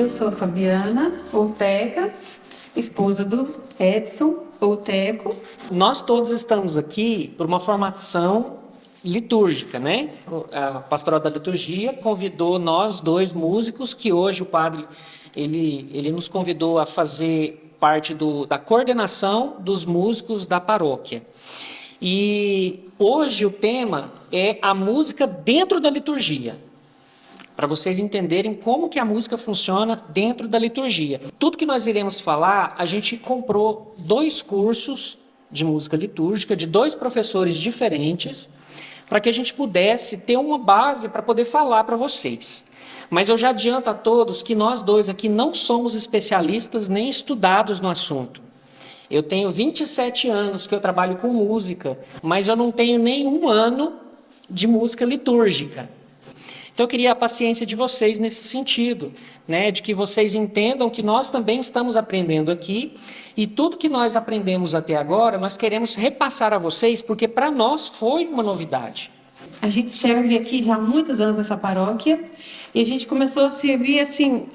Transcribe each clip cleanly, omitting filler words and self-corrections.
Eu sou a Fabiana Ortega, esposa do Edson Orteco. Nós todos estamos aqui por uma formação litúrgica, né? A pastoral da liturgia convidou nós dois músicos, que hoje o padre ele nos convidou a fazer parte da coordenação dos músicos da paróquia. E hoje o tema é a música dentro da liturgia, para vocês entenderem como que a música funciona dentro da liturgia. Tudo que nós iremos falar, a gente comprou 2 cursos de música litúrgica, de 2 professores diferentes, para que a gente pudesse ter uma base para poder falar para vocês. Mas eu já adianto a todos que nós dois aqui não somos especialistas nem estudados no assunto. Eu tenho 27 anos que eu trabalho com música, mas eu não tenho nenhum ano de música litúrgica. Então eu queria a paciência de vocês nesse sentido, né, de que vocês entendam que nós também estamos aprendendo aqui e tudo que nós aprendemos até agora, nós queremos repassar a vocês, porque para nós foi uma novidade. A gente serve aqui já há muitos anos nessa paróquia e a gente começou a servir assim,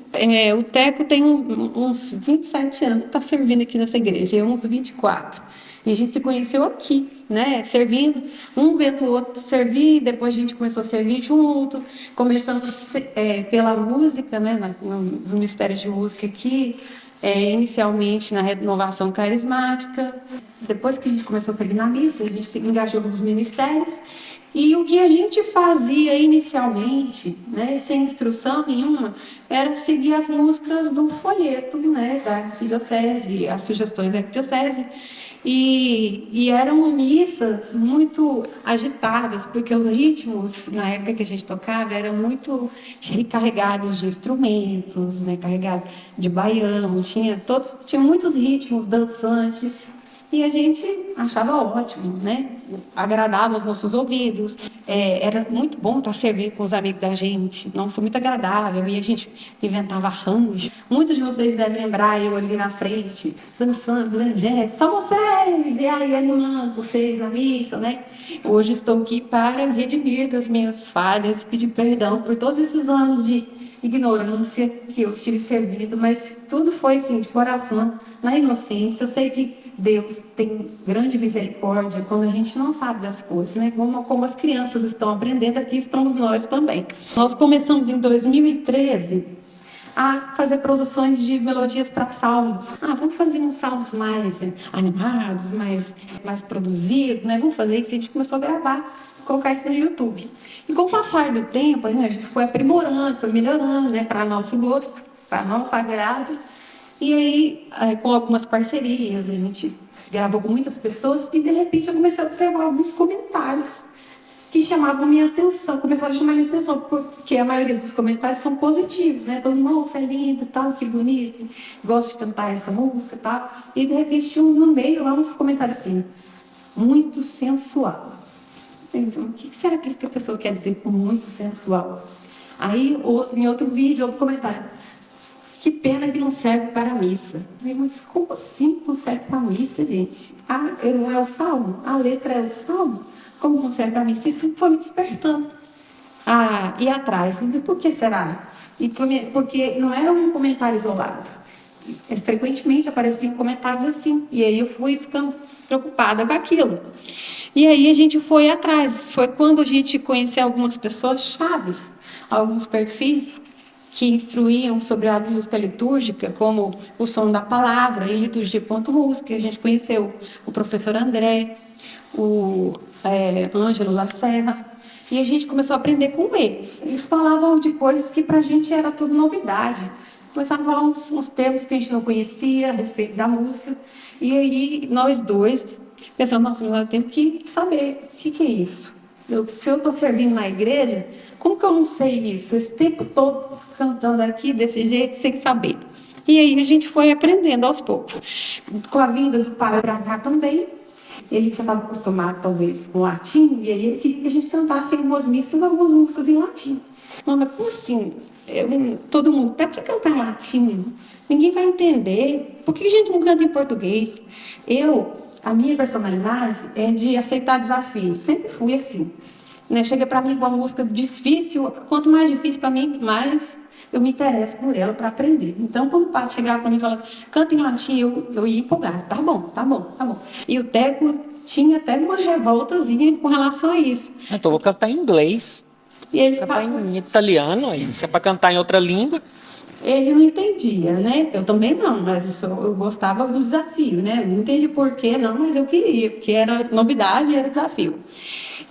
o Teco tem uns 27 anos que está servindo aqui nessa igreja, eu uns 24. E a gente se conheceu aqui, né, servindo, um vendo o outro servir, depois a gente começou a servir junto, começamos pela música, né, nos ministérios de música aqui, inicialmente na renovação carismática, depois que a gente começou a servir na missa, a gente se engajou nos ministérios, e o que a gente fazia inicialmente, né, sem instrução nenhuma, era seguir as músicas do folheto, né, da arquidiocese, as sugestões da arquidiocese. E eram missas muito agitadas, porque os ritmos, na época que a gente tocava, eram muito carregados de instrumentos, né, carregados de baião, tinha muitos ritmos dançantes, e a gente achava ótimo, né? Agradava os nossos ouvidos, era muito bom estar servindo com os amigos da gente, nossa, muito agradável, e a gente inventava arranjo. Muitos de vocês devem lembrar eu ali na frente, dançando, dizendo, gente, só vocês, e aí animando vocês na missa, né? Hoje estou aqui para redimir das minhas falhas, pedir perdão por todos esses anos de ignorância que eu tive servido, mas tudo foi assim, de coração, na inocência. Eu sei que Deus tem grande misericórdia quando a gente não sabe das coisas, né? Como as crianças estão aprendendo, aqui estamos nós também. Nós começamos em 2013 a fazer produções de melodias para salmos. Vamos fazer uns salmos mais animados, mais produzidos, né? Vamos fazer isso. A gente começou a gravar, colocar isso no YouTube. E com o passar do tempo, né, a gente foi aprimorando, foi melhorando, né, para nosso gosto, para nosso agrado. E aí, com algumas parcerias, a gente gravou com muitas pessoas e, de repente, eu comecei a observar alguns comentários que chamavam a minha atenção, começaram a chamar a minha atenção, porque a maioria dos comentários são positivos, né? Todo mundo, nossa, é lindo, tal, que bonito, gosto de cantar essa música, tal. E, de repente, tinha no meio lá uns comentários assim, muito sensual. O que será que a pessoa quer dizer com muito sensual? Aí, em outro vídeo, outro comentário. Que pena que não serve para a missa. Mas como assim não serve para a missa, gente? Não é o salmo? A letra é o salmo? Como não serve para a missa? Isso foi me despertando. E atrás, por que será? Porque não era um comentário isolado. Frequentemente apareciam comentários assim. E aí eu fui ficando preocupada com aquilo. E aí a gente foi atrás. Foi quando a gente conheceu algumas pessoas chaves, alguns perfis que instruíam sobre a música litúrgica, como o som da palavra e liturgia.música. A gente conheceu o professor André, o Ângelo Lacerra, e a gente começou a aprender com eles. Eles falavam de coisas que para a gente era tudo novidade. Começaram a falar uns termos que a gente não conhecia a respeito da música, e aí nós dois pensamos, nossa, mas eu tenho que saber o que é isso. Se eu estou servindo na igreja, como que eu não sei isso? Esse tempo todo cantando aqui desse jeito, sem saber. E aí a gente foi aprendendo aos poucos. Com a vinda do padre para cá também, ele já estava acostumado, talvez, com latim, e aí ele queria que a gente cantasse em algumas missas, algumas músicas em latim. Mas como assim? Todo mundo, para que cantar em latim? Ninguém vai entender. Por que a gente não canta em português? A minha personalidade é de aceitar desafios. Sempre fui assim. Né? Chega para mim com uma música difícil, quanto mais difícil para mim, mais eu me interesso por ela para aprender. Então, quando o padre chegava para mim e falava, canta em latim, eu ia empolgar. Tá bom, tá bom, tá bom. E o Teco tinha até uma revoltazinha com relação a isso. Então, vou cantar em inglês, E ele cantar ficava... em italiano, se é para cantar em outra língua. Ele não entendia, né? Eu também não, mas eu gostava do desafio, né? Não entendi por que não, mas eu queria, porque era novidade, era desafio.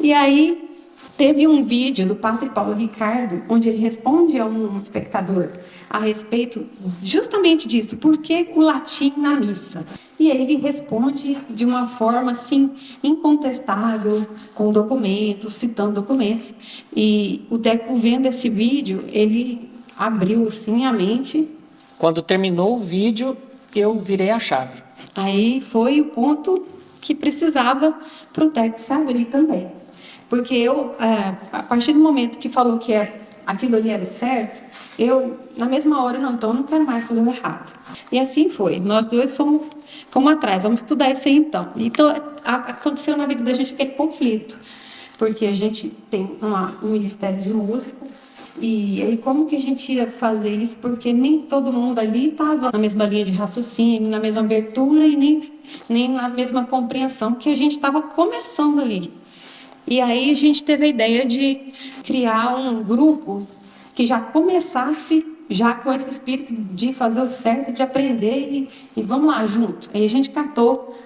E aí teve um vídeo do Padre Paulo Ricardo, onde ele responde a um espectador a respeito justamente disso, por que o latim na missa? E aí ele responde de uma forma assim incontestável, com documentos, citando documentos. E o Teco, vendo esse vídeo, ele abriu sim a mente. Quando terminou o vídeo, eu virei a chave. Aí foi o ponto que precisava para o Teco se abrir também. Porque eu, a partir do momento que falou que aquilo ali era o certo, eu, na mesma hora, não, então eu não quero mais fazer o errado. E assim foi. Nós dois fomos atrás, vamos estudar isso aí então. Então, aconteceu na vida da gente aquele conflito. Porque a gente tem um ministério de música. E aí, como que a gente ia fazer isso? Porque nem todo mundo ali estava na mesma linha de raciocínio, na mesma abertura e nem na mesma compreensão que a gente estava começando ali. E aí a gente teve a ideia de criar um grupo que já começasse já com esse espírito de fazer o certo, de aprender e vamos lá junto. Aí a gente catou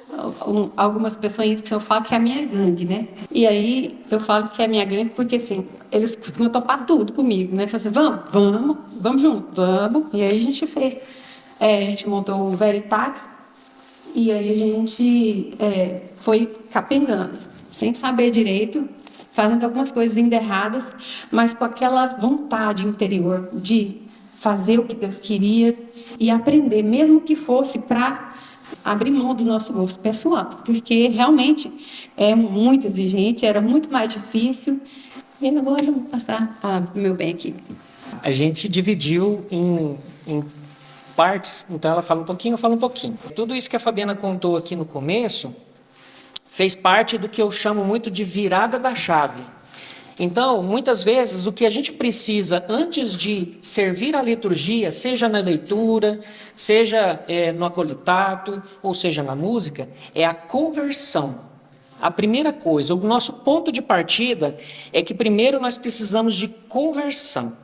algumas pessoas que eu falo que é a minha gangue, né? E aí eu falo que é a minha gangue porque assim, eles costumam topar tudo comigo, né? Falam assim, vamos junto, vamos. E aí a gente fez, a gente montou o Veritax e aí a gente foi capengando, sem saber direito, fazendo algumas coisas erradas, mas com aquela vontade interior de fazer o que Deus queria e aprender, mesmo que fosse para abrir mão do nosso gosto pessoal, porque realmente é muito exigente, era muito mais difícil. E agora eu vou passar o meu bem aqui. A gente dividiu em partes, então ela fala um pouquinho, eu falo um pouquinho. Tudo isso que a Fabiana contou aqui no começo fez parte do que eu chamo muito de virada da chave. Então, muitas vezes, o que a gente precisa antes de servir a liturgia, seja na leitura, seja no acolitato, ou seja na música, é a conversão. A primeira coisa, o nosso ponto de partida é que primeiro nós precisamos de conversão.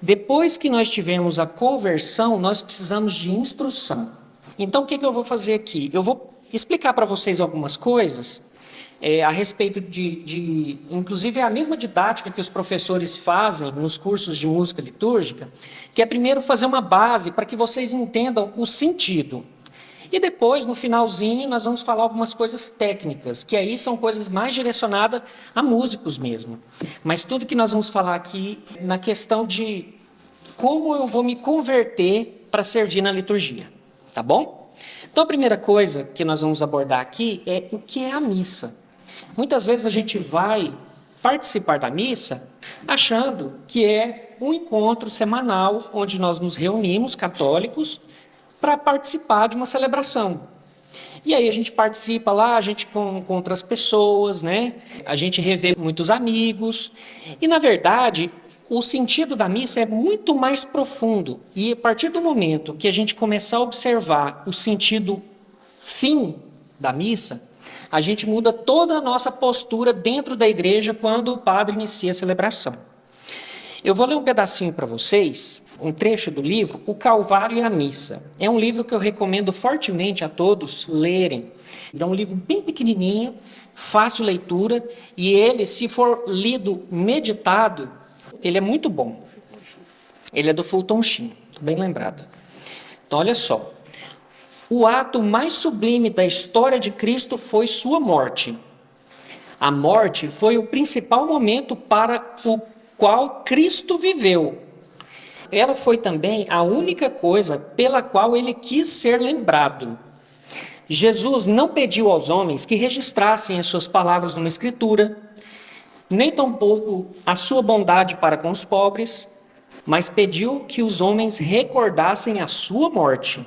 Depois que nós tivermos a conversão, nós precisamos de instrução. Então, o que eu vou fazer aqui? Eu vou explicar para vocês algumas coisas a respeito inclusive, é a mesma didática que os professores fazem nos cursos de música litúrgica, que é primeiro fazer uma base para que vocês entendam o sentido. E depois, no finalzinho, nós vamos falar algumas coisas técnicas, que aí são coisas mais direcionadas a músicos mesmo. Mas tudo que nós vamos falar aqui na questão de como eu vou me converter para servir na liturgia, tá bom? Então, a primeira coisa que nós vamos abordar aqui é o que é a missa. Muitas vezes a gente vai participar da missa achando que é um encontro semanal onde nós nos reunimos, católicos, para participar de uma celebração. E aí a gente participa lá, a gente encontra as pessoas, né? A gente revê muitos amigos. E, na verdade, o sentido da missa é muito mais profundo. E a partir do momento que a gente começar a observar o sentido fim da missa, a gente muda toda a nossa postura dentro da igreja quando o padre inicia a celebração. Eu vou ler um pedacinho para vocês, um trecho do livro, O Calvário e a Missa. É um livro que eu recomendo fortemente a todos lerem. É um livro bem pequenininho, fácil leitura, e ele, se for lido meditado, ele é muito bom. Ele é do Fulton Sheen, bem lembrado. Então, olha só. O ato mais sublime da história de Cristo foi sua morte. A morte foi o principal momento para o qual Cristo viveu. Ela foi também a única coisa pela qual ele quis ser lembrado. Jesus não pediu aos homens que registrassem as suas palavras numa escritura, nem tampouco a sua bondade para com os pobres, mas pediu que os homens recordassem a sua morte.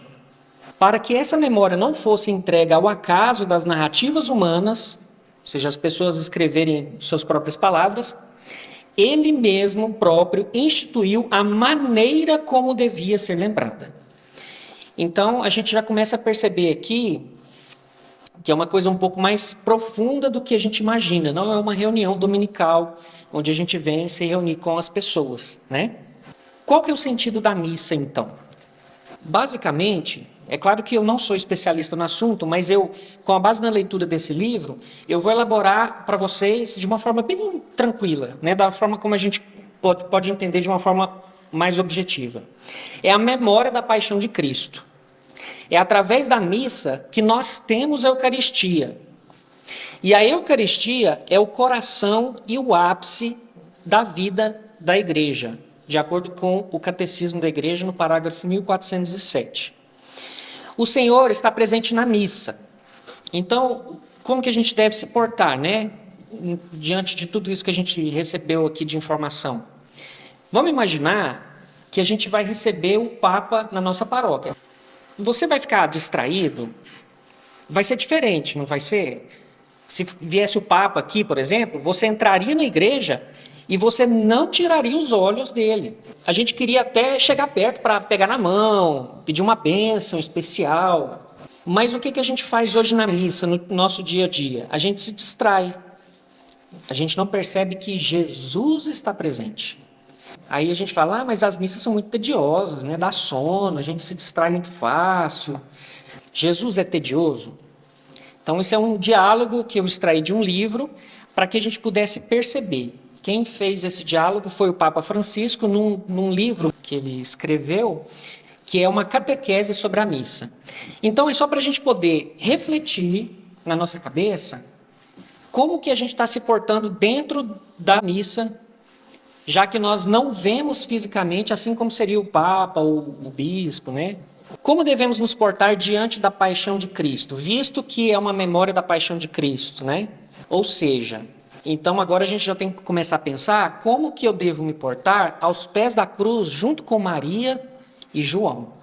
Para que essa memória não fosse entregue ao acaso das narrativas humanas, ou seja, as pessoas escreverem suas próprias palavras, ele mesmo próprio instituiu a maneira como devia ser lembrada. Então, a gente já começa a perceber aqui que é uma coisa um pouco mais profunda do que a gente imagina. Não é uma reunião dominical, onde a gente vem se reunir com as pessoas, né? Qual que é o sentido da missa, então? Basicamente, é claro que eu não sou especialista no assunto, mas eu, com a base na leitura desse livro, eu vou elaborar para vocês de uma forma bem tranquila, né? Da forma como a gente pode entender de uma forma mais objetiva. É a memória da paixão de Cristo. É através da missa que nós temos a Eucaristia. E a Eucaristia é o coração e o ápice da vida da igreja, de acordo com o Catecismo da Igreja, no parágrafo 1407. O Senhor está presente na missa. Então, como que a gente deve se portar, né? Diante de tudo isso que a gente recebeu aqui de informação. Vamos imaginar que a gente vai receber o Papa na nossa paróquia. Você vai ficar distraído? Vai ser diferente, não vai ser? Se viesse o Papa aqui, por exemplo, você entraria na igreja e você não tiraria os olhos dele. A gente queria até chegar perto para pegar na mão, pedir uma bênção especial. Mas o que a gente faz hoje na missa, no nosso dia a dia? A gente se distrai. A gente não percebe que Jesus está presente. Aí a gente fala, mas as missas são muito tediosas, né? Dá sono, a gente se distrai muito fácil. Jesus é tedioso? Então, isso é um diálogo que eu extraí de um livro para que a gente pudesse perceber. Quem fez esse diálogo foi o Papa Francisco, num livro que ele escreveu, que é uma catequese sobre a missa. Então, é só para a gente poder refletir na nossa cabeça como que a gente está se portando dentro da missa, já que nós não vemos fisicamente, assim como seria o Papa ou o Bispo, né? Como devemos nos portar diante da paixão de Cristo, visto que é uma memória da paixão de Cristo, né? Ou seja, então agora a gente já tem que começar a pensar como que eu devo me portar aos pés da cruz, junto com Maria e João.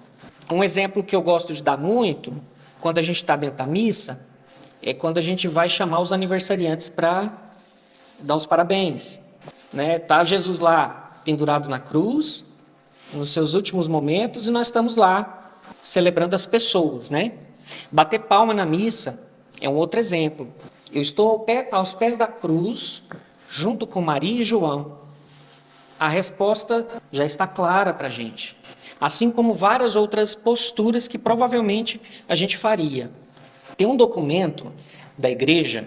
Um exemplo que eu gosto de dar muito, quando a gente está dentro da missa, é quando a gente vai chamar os aniversariantes para dar os parabéns. Né? Tá Jesus lá pendurado na cruz, nos seus últimos momentos, e nós estamos lá celebrando as pessoas, né? Bater palma na missa é um outro exemplo. Eu estou aos pés da cruz, junto com Maria e João. A resposta já está clara para a gente. Assim como várias outras posturas que provavelmente a gente faria. Tem um documento da igreja,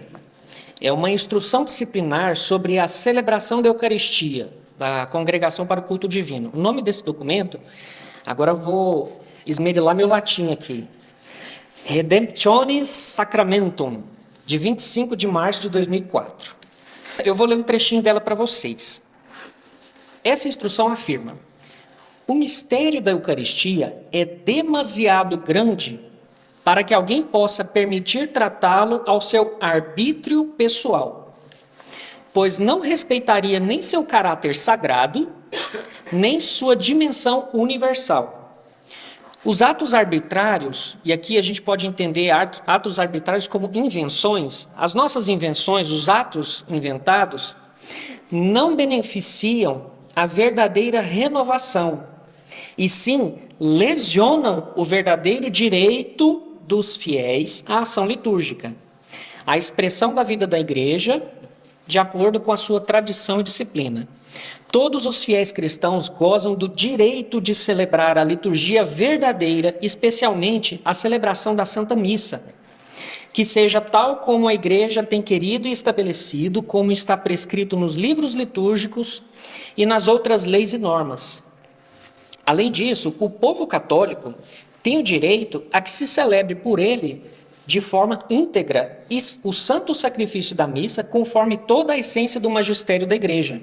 é uma instrução disciplinar sobre a celebração da Eucaristia, da Congregação para o Culto Divino. O nome desse documento, agora eu vou esmerilar meu latim aqui. Redemptionis Sacramentum, de 25 de março de 2004. Eu vou ler um trechinho dela para vocês. Essa instrução afirma: o mistério da Eucaristia é demasiado grande para que alguém possa permitir tratá-lo ao seu arbítrio pessoal, pois não respeitaria nem seu caráter sagrado, nem sua dimensão universal. Os atos arbitrários, e aqui a gente pode entender atos arbitrários como invenções, as nossas invenções, os atos inventados, não beneficiam a verdadeira renovação, e sim lesionam o verdadeiro direito dos fiéis à ação litúrgica, a expressão da vida da igreja, de acordo com a sua tradição e disciplina. Todos os fiéis cristãos gozam do direito de celebrar a liturgia verdadeira, especialmente a celebração da Santa Missa, que seja tal como a igreja tem querido e estabelecido, como está prescrito nos livros litúrgicos e nas outras leis e normas. Além disso, o povo católico tem o direito a que se celebre por ele, de forma íntegra, o santo sacrifício da missa, conforme toda a essência do magistério da igreja.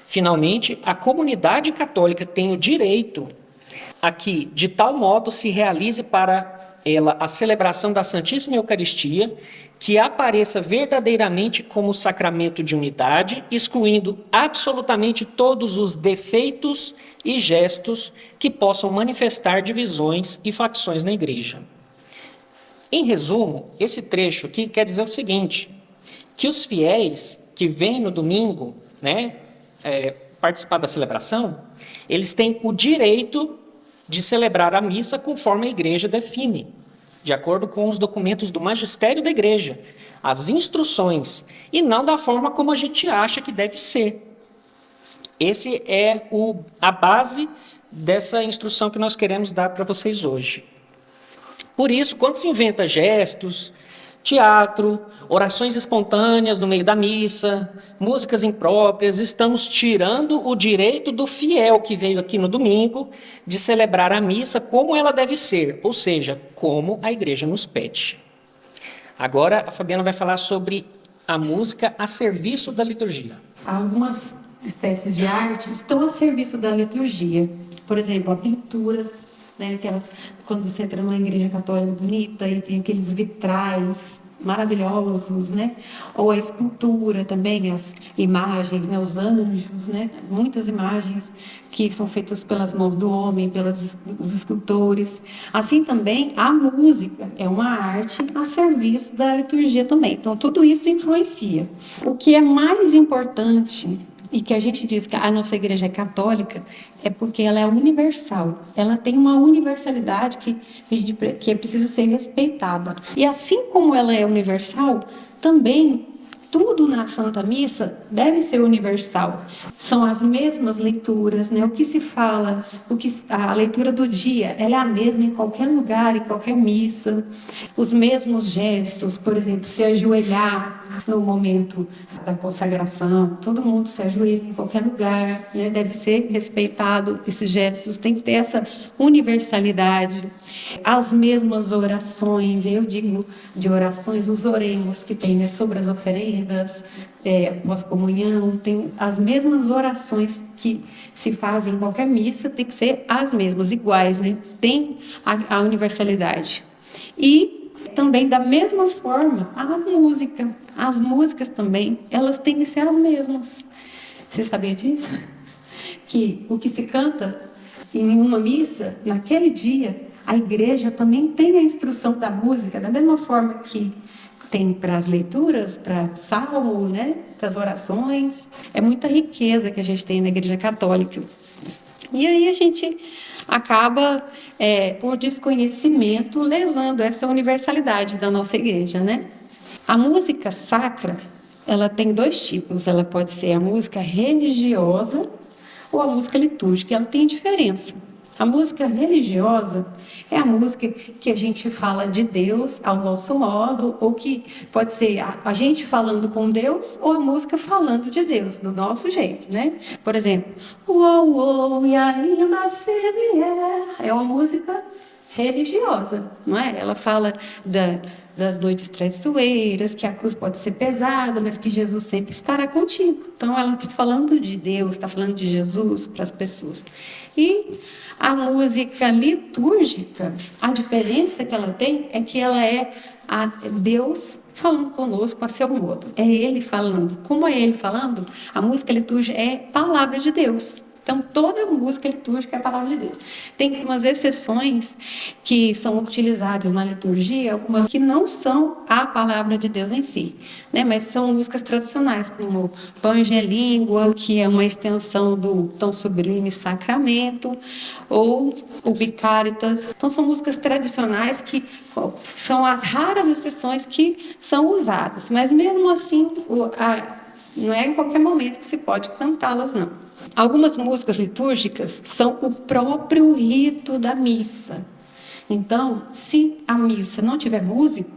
Finalmente, a comunidade católica tem o direito a que, de tal modo, se realize para ela a celebração da Santíssima Eucaristia, que apareça verdadeiramente como sacramento de unidade, excluindo absolutamente todos os defeitos e gestos que possam manifestar divisões e facções na igreja. Em resumo, esse trecho aqui quer dizer o seguinte, que os fiéis que vêm no domingo, né, participar da celebração, eles têm o direito de celebrar a missa conforme a igreja define, de acordo com os documentos do magistério da igreja, as instruções, e não da forma como a gente acha que deve ser. Esse é a base dessa instrução que nós queremos dar para vocês hoje. Por isso, quando se inventa gestos, teatro, orações espontâneas no meio da missa, músicas impróprias, estamos tirando o direito do fiel que veio aqui no domingo de celebrar a missa como ela deve ser, ou seja, como a igreja nos pede. Agora a Fabiana vai falar sobre a música a serviço da liturgia. Algumas espécies de arte estão a serviço da liturgia. Por exemplo, a pintura, né? Quando você entra numa igreja católica bonita e tem aqueles vitrais maravilhosos, né? Ou a escultura também, as imagens, né? Os anjos, né? Muitas imagens que são feitas pelas mãos do homem, os escultores. Assim também a música é uma arte a serviço da liturgia também. Então tudo isso influencia. O que é mais importante e que a gente diz que a nossa igreja é católica é porque ela é universal. Ela tem uma universalidade que precisa ser respeitada. E assim como ela é universal, também tudo na Santa Missa deve ser universal. São as mesmas leituras, né? O que se fala, a leitura do dia, ela é a mesma em qualquer lugar, em qualquer missa. Os mesmos gestos, por exemplo, se ajoelhar no momento da consagração, todo mundo se ajoelha em qualquer lugar, né? Deve ser respeitado esses gestos, tem que ter essa universalidade. As mesmas orações, eu digo de orações, os oremos que tem, né, sobre as oferendas, pós-comunhão, tem as mesmas orações que se fazem em qualquer missa, tem que ser as mesmas, iguais, né? Tem a universalidade. E também, da mesma forma, a música. As músicas também, elas têm que ser as mesmas. Você sabia disso? Que o que se canta em uma missa, naquele dia, a igreja também tem a instrução da música, da mesma forma que tem para as leituras, para o salmo, né? Para as orações. É muita riqueza que a gente tem na igreja católica. E aí a gente acaba, por desconhecimento, lesando essa universalidade da nossa igreja, né? A música sacra, ela tem dois tipos. Ela pode ser a música religiosa ou a música litúrgica. Ela tem diferença. A música religiosa é a música que a gente fala de Deus ao nosso modo, ou que pode ser a gente falando com Deus, ou a música falando de Deus, do nosso jeito, né? Por exemplo, uou, uou, e ainda se vier. É uma música religiosa, não é? Ela fala das noites traiçoeiras, que a cruz pode ser pesada, mas que Jesus sempre estará contigo. Então, ela está falando de Deus, está falando de Jesus para as pessoas. E a música litúrgica, a diferença que ela tem é que ela é Deus falando conosco a seu modo. É Ele falando. Como é Ele falando, a música litúrgica é palavra de Deus. Então, toda música litúrgica é a palavra de Deus. Tem umas exceções que são utilizadas na liturgia, algumas que não são a palavra de Deus em si, né? Mas são músicas tradicionais, como Pange Língua, que é uma extensão do tão sublime Sacramento, ou o Bicaritas. Então, são músicas tradicionais que são as raras exceções que são usadas. Mas, mesmo assim, não é em qualquer momento que se pode cantá-las, não. Algumas músicas litúrgicas são o próprio rito da missa. Então, se a missa não tiver música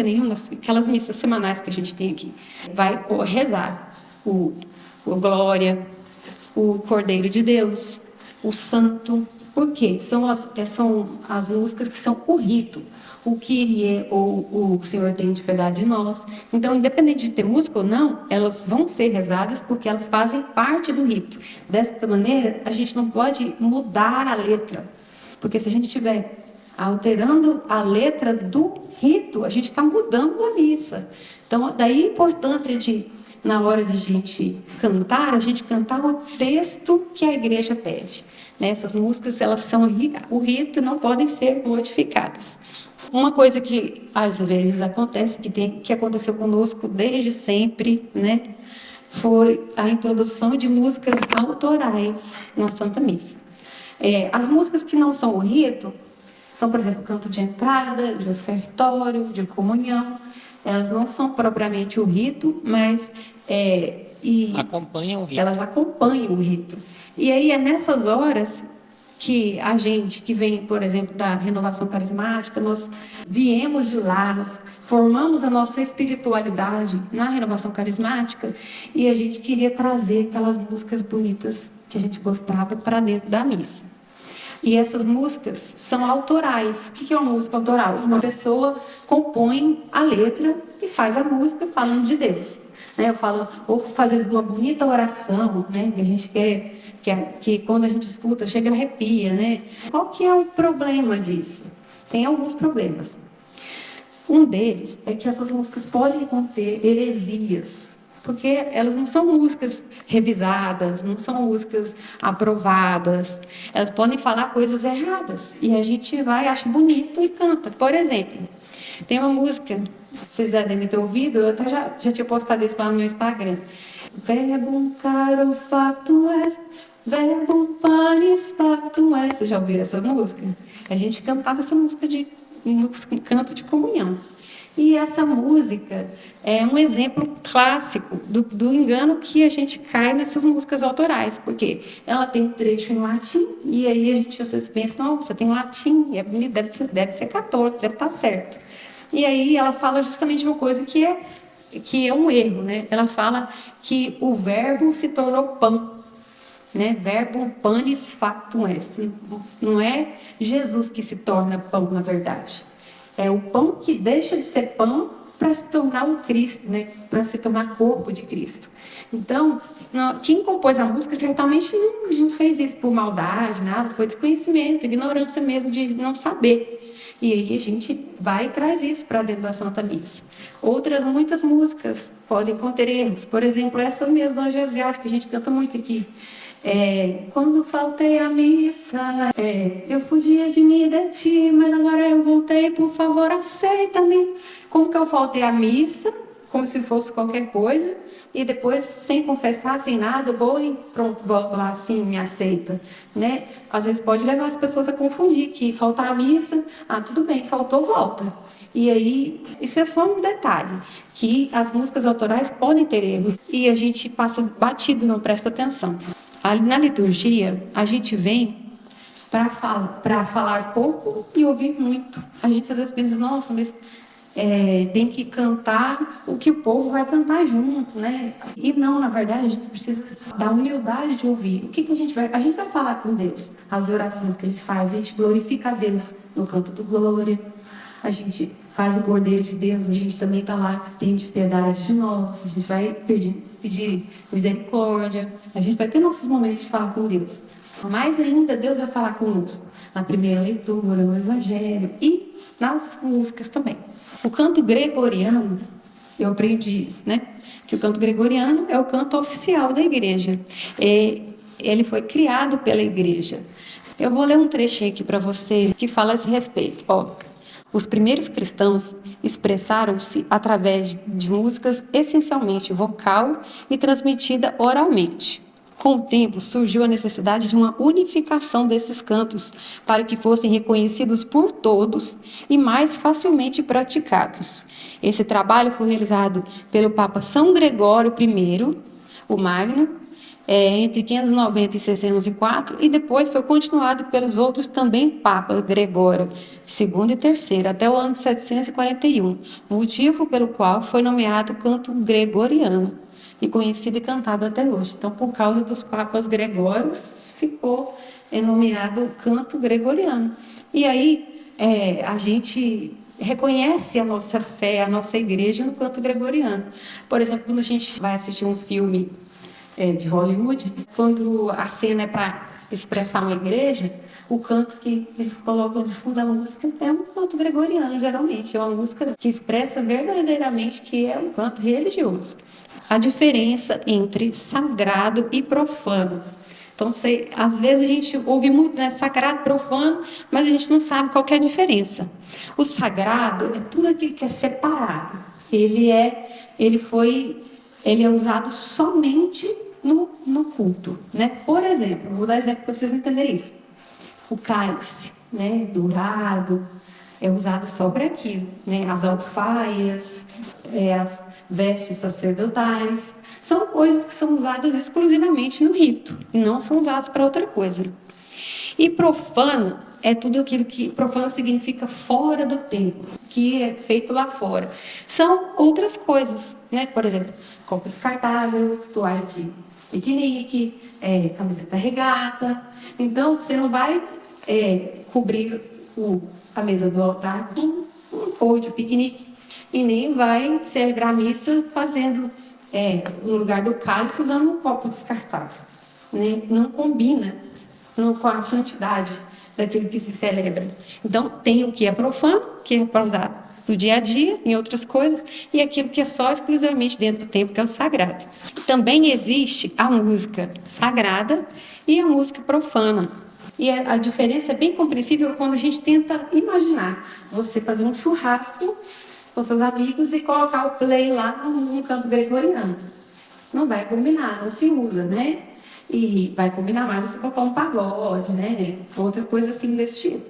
nenhuma, aquelas missas semanais que a gente tem aqui, vai rezar o Glória, o Cordeiro de Deus, o Santo. Por quê? São as músicas que são o rito. O Kyrie, ou o Senhor tem de piedade de nós. Então, independente de ter música ou não, elas vão ser rezadas porque elas fazem parte do rito. Dessa maneira, a gente não pode mudar a letra. Porque se a gente estiver alterando a letra do rito, a gente está mudando a missa. Então, daí a importância de, na hora de a gente cantar o texto que a igreja pede. Essas músicas, elas são o rito e não podem ser modificadas. Uma coisa que às vezes acontece, que aconteceu conosco desde sempre, né? foi a introdução de músicas autorais na Santa Missa. As músicas que não são o rito são, por exemplo, canto de entrada, de ofertório, de comunhão. Elas não são propriamente o rito, mas Acompanham o rito. elas acompanham o rito. E aí é nessas horas que a gente que vem, por exemplo, da renovação carismática, nós viemos de lá, nós formamos a nossa espiritualidade na renovação carismática e a gente queria trazer aquelas músicas bonitas que a gente gostava para dentro da missa. E essas músicas são autorais. O que é uma música autoral? Uma pessoa compõe a letra e faz a música falando de Deus. Eu falo, ou fazendo uma bonita oração, né? Que a gente quer que quando a gente escuta, chega a arrepia, né? Qual que é o problema disso? Tem alguns problemas. Um deles é que essas músicas podem conter heresias, porque elas não são músicas revisadas, não são músicas aprovadas, elas podem falar coisas erradas, e a gente vai, acha bonito e canta. Por exemplo, tem uma música, vocês já devem ter ouvido, eu até já tinha postado isso lá no meu Instagram. Verbum caro factum est, verbum panis factum est. Vocês já ouviram essa música? A gente cantava essa música canto de comunhão. E essa música é um exemplo clássico do engano que a gente cai nessas músicas autorais, porque ela tem um trecho em latim, e aí a gente às vezes pensa, nossa, tem latim, é bonito, deve ser católico, deve estar certo. E aí ela fala justamente uma coisa que é um erro, né? Ela fala que o verbo se tornou pão, né? Verbum panis factum est. Não é Jesus que se torna pão, na verdade. É o pão que deixa de ser pão para se tornar o Cristo, né? Para se tornar corpo de Cristo. Então, quem compôs a música certamente não fez isso por maldade, nada, foi desconhecimento, ignorância mesmo de não saber. E aí a gente vai e traz isso para dentro da Santa Missa. Muitas músicas podem conter erros. Por exemplo, essa mesmo do Anjo Resgate, que a gente canta muito aqui. Quando faltei à missa, eu fugia de mim e de ti, mas agora eu voltei, por favor, aceita-me. Como que eu faltei à missa, como se fosse qualquer coisa, e depois, sem confessar, sem nada, vou e pronto, volto lá assim, me aceita, né? Às vezes pode levar as pessoas a confundir que faltar à missa, tudo bem, faltou, volta. E aí, isso é só um detalhe, que as músicas autorais podem ter erros, e a gente passa batido, não presta atenção. Na liturgia, a gente vem para falar pouco e ouvir muito. A gente às vezes pensa, nossa, mas tem que cantar o que o povo vai cantar junto, né? E não, na verdade, a gente precisa da humildade de ouvir. O que a gente vai? A gente vai falar com Deus. As orações que a gente faz, a gente glorifica a Deus no canto do glória. A gente faz o Cordeiro de Deus, a gente também está lá, tem piedade de nós, a gente vai pedir misericórdia, a gente vai ter nossos momentos de falar com Deus. Mais ainda, Deus vai falar conosco na primeira leitura, no Evangelho e nas músicas também. O canto gregoriano, eu aprendi isso, né? Que o canto gregoriano é o canto oficial da igreja. Ele foi criado pela igreja. Eu vou ler um trechinho aqui para vocês que fala a esse respeito. Os primeiros cristãos expressaram-se através de músicas essencialmente vocal e transmitida oralmente. Com o tempo, surgiu a necessidade de uma unificação desses cantos para que fossem reconhecidos por todos e mais facilmente praticados. Esse trabalho foi realizado pelo Papa São Gregório I, o Magno, entre 590 e 604, e depois foi continuado pelos outros também papas, Gregório II e III, até o ano 741, motivo pelo qual foi nomeado canto gregoriano, e conhecido e cantado até hoje. Então, por causa dos papas gregórios, ficou nomeado canto gregoriano. E aí, a gente reconhece a nossa fé, a nossa igreja no canto gregoriano. Por exemplo, quando a gente vai assistir um filme de Hollywood, quando a cena é para expressar uma igreja, o canto que eles colocam de fundo da música é um canto gregoriano, geralmente. É uma música que expressa verdadeiramente que é um canto religioso. A diferença entre sagrado e profano. Então, às vezes a gente ouve muito, né, sagrado, profano, mas a gente não sabe qual que é a diferença. O sagrado é tudo aquilo que é separado. Ele foi ele é usado somente no culto, né? Por exemplo, vou dar exemplo para vocês entenderem isso. O cálice, né, dourado, é usado só para aquilo, né? As alfaias, as vestes sacerdotais, são coisas que são usadas exclusivamente no rito e não são usadas para outra coisa. E profano é tudo aquilo que profano significa fora do templo, que é feito lá fora. São outras coisas, né? Por exemplo, copo descartável, toalha de piquenique, camiseta regata. Então, você não vai cobrir a mesa do altar com um forro de piquenique e nem vai celebrar a missa fazendo, no lugar do cálice, usando um copo descartável. Né? Não combina com a santidade daquilo que se celebra. Então, tem o que é profano, que é para usar no dia a dia, em outras coisas, e aquilo que é só exclusivamente dentro do templo, que é o sagrado. Também existe a música sagrada e a música profana. E a diferença é bem compreensível quando a gente tenta imaginar você fazer um churrasco com seus amigos e colocar o play lá num canto gregoriano. Não vai combinar, não se usa, né? E vai combinar mais você colocar um pagode, né? Outra coisa assim desse tipo.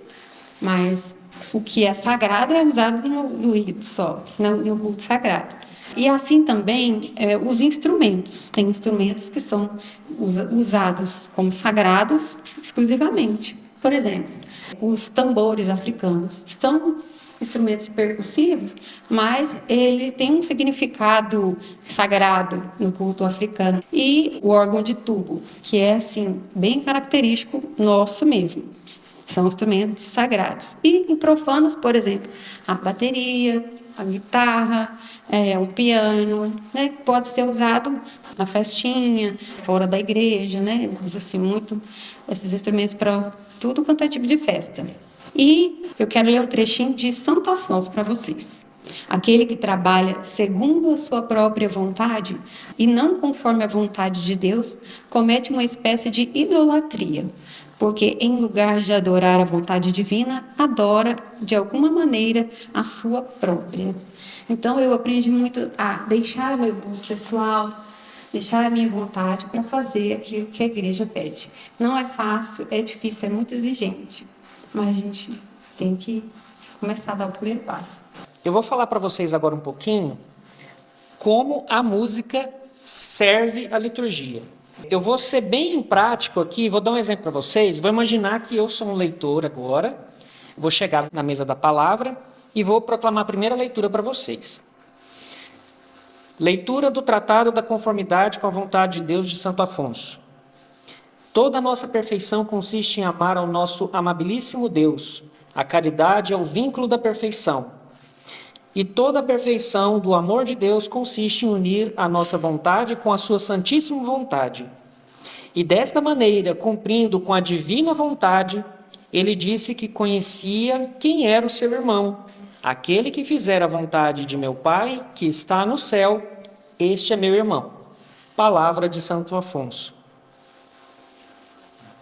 Mas o que é sagrado é usado no rito só, no culto sagrado. E assim também os instrumentos. Tem instrumentos que são usados como sagrados exclusivamente. Por exemplo, os tambores africanos são instrumentos percussivos, mas ele tem um significado sagrado no culto africano. E o órgão de tubo, que é assim bem característico nosso mesmo. São instrumentos sagrados. E em profanos, por exemplo, a bateria, a guitarra, o piano, né? Pode ser usado na festinha, fora da igreja, né? Usa-se muito esses instrumentos para tudo quanto é tipo de festa. E eu quero ler um trechinho de Santo Afonso para vocês. Aquele que trabalha segundo a sua própria vontade e não conforme a vontade de Deus, comete uma espécie de idolatria, porque em lugar de adorar a vontade divina, adora de alguma maneira a sua própria. Então eu aprendi muito a deixar meu gosto pessoal, deixar a minha vontade para fazer aquilo que a igreja pede. Não é fácil, é difícil, é muito exigente, mas a gente tem que começar a dar o primeiro passo. Eu vou falar para vocês agora um pouquinho como a música serve à liturgia. Eu vou ser bem prático aqui, vou dar um exemplo para vocês. Vou imaginar que eu sou um leitor agora, vou chegar na mesa da palavra e vou proclamar a primeira leitura para vocês. Leitura do Tratado da Conformidade com a Vontade de Deus de Santo Afonso. Toda a nossa perfeição consiste em amar ao nosso amabilíssimo Deus. A caridade é o vínculo da perfeição. E toda a perfeição do amor de Deus consiste em unir a nossa vontade com a sua santíssima vontade. E desta maneira, cumprindo com a divina vontade, ele disse que conhecia quem era o seu irmão. Aquele que fizer a vontade de meu Pai, que está no céu, este é meu irmão. Palavra de Santo Afonso.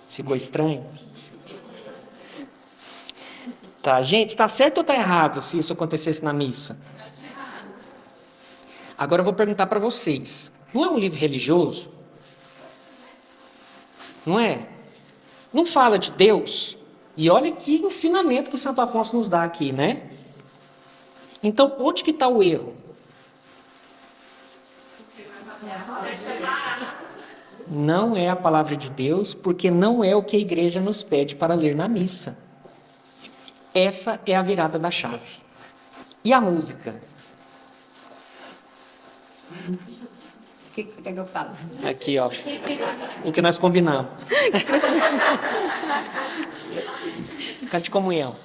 Ficou estranho? Tá, gente, está certo ou está errado se isso acontecesse na missa? Agora eu vou perguntar para vocês. Não é um livro religioso? Não é? Não fala de Deus? E olha que ensinamento que Santo Afonso nos dá aqui, né? Então, onde que está o erro? Não é a palavra de Deus, porque não é o que a igreja nos pede para ler na missa. Essa é a virada da chave. E a música? O que você quer que eu fale? Aqui, ó. O que nós combinamos. Cante comunhão.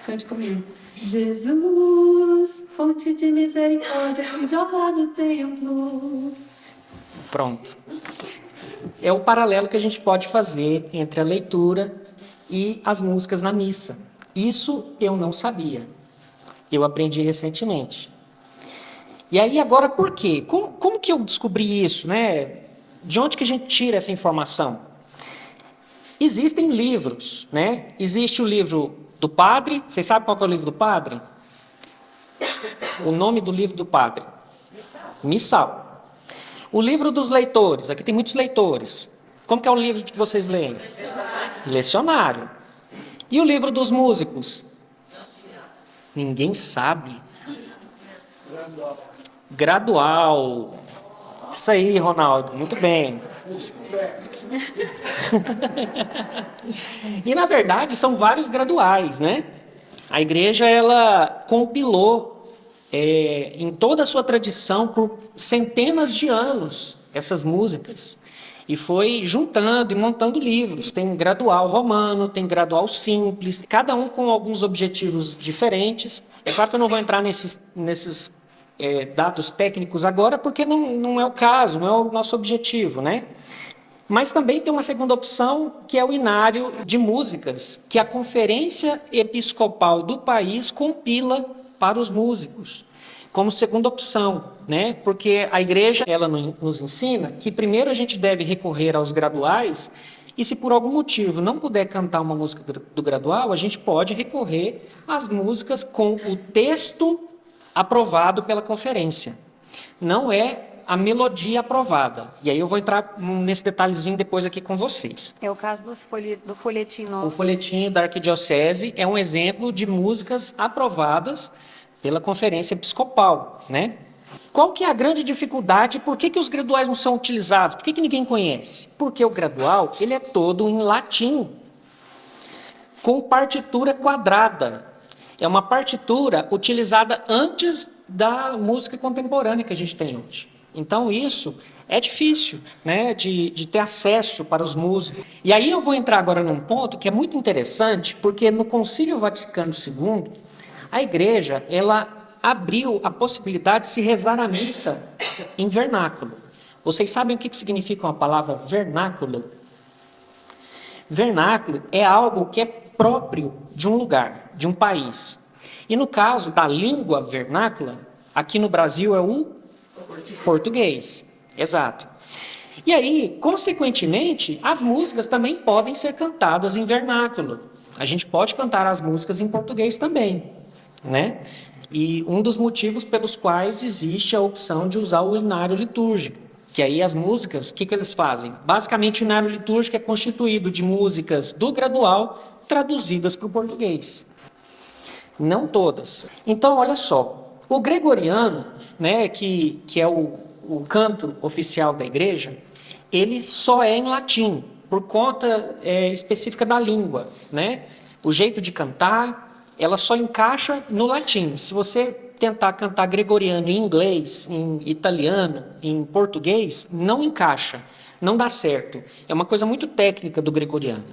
Cante comigo. Jesus, fonte de misericórdia, que jorra do templo. Pronto. É o paralelo que a gente pode fazer entre a leitura e as músicas na missa. Isso eu não sabia. Eu aprendi recentemente. E aí agora por quê? Como que eu descobri isso, né? De onde que a gente tira essa informação? Existem livros, né? Existe o livro do padre. Vocês sabem qual que é o livro do padre? O nome do livro do padre? Missal. O livro dos leitores, aqui tem muitos leitores. Como que é o livro que vocês leem? Lecionário. E o livro dos músicos? Ninguém sabe. Gradual. Isso aí, Ronaldo, muito bem. E na verdade são vários graduais, né? A igreja ela compilou em toda a sua tradição por centenas de anos essas músicas e foi juntando e montando livros. Tem gradual romano, tem gradual simples, cada um com alguns objetivos diferentes. É claro que eu não vou entrar nesses dados técnicos agora, porque não é o caso, não é o nosso objetivo, né? Mas também tem uma segunda opção, que é o inário de músicas, que a Conferência Episcopal do país compila para os músicos, como segunda opção, né? Porque a igreja ela nos ensina que primeiro a gente deve recorrer aos graduais, e se por algum motivo não puder cantar uma música do gradual, a gente pode recorrer às músicas com o texto aprovado pela conferência. Não é a melodia aprovada. E aí eu vou entrar nesse detalhezinho depois aqui com vocês. É o caso do folhetim nosso. O folhetim da Arquidiocese é um exemplo de músicas aprovadas pela Conferência Episcopal, né? Qual que é a grande dificuldade? Por que os graduais não são utilizados? Por que ninguém conhece? Porque o gradual ele é todo em latim, com partitura quadrada. É uma partitura utilizada antes da música contemporânea que a gente tem hoje. Então isso é difícil, né, de ter acesso para os músicos. E aí eu vou entrar agora num ponto que é muito interessante, porque no Concílio Vaticano II, a igreja ela abriu a possibilidade de se rezar a missa em vernáculo. Vocês sabem o que significa uma palavra vernáculo? Vernáculo é algo que é próprio de um lugar, de um país. E no caso da língua vernácula, aqui no Brasil é o português. Exato. E aí, consequentemente, as músicas também podem ser cantadas em vernáculo. A gente pode cantar as músicas em português também, né? E um dos motivos pelos quais existe a opção de usar o inário litúrgico. Que aí as músicas, o que eles fazem? Basicamente, o inário litúrgico é constituído de músicas do gradual traduzidas para o português. Não todas. Então, olha só. O gregoriano, né, que é o canto oficial da igreja, ele só é em latim, por conta específica da língua, né? O jeito de cantar, ela só encaixa no latim. Se você tentar cantar gregoriano em inglês, em italiano, em português, não encaixa, não dá certo. É uma coisa muito técnica do gregoriano.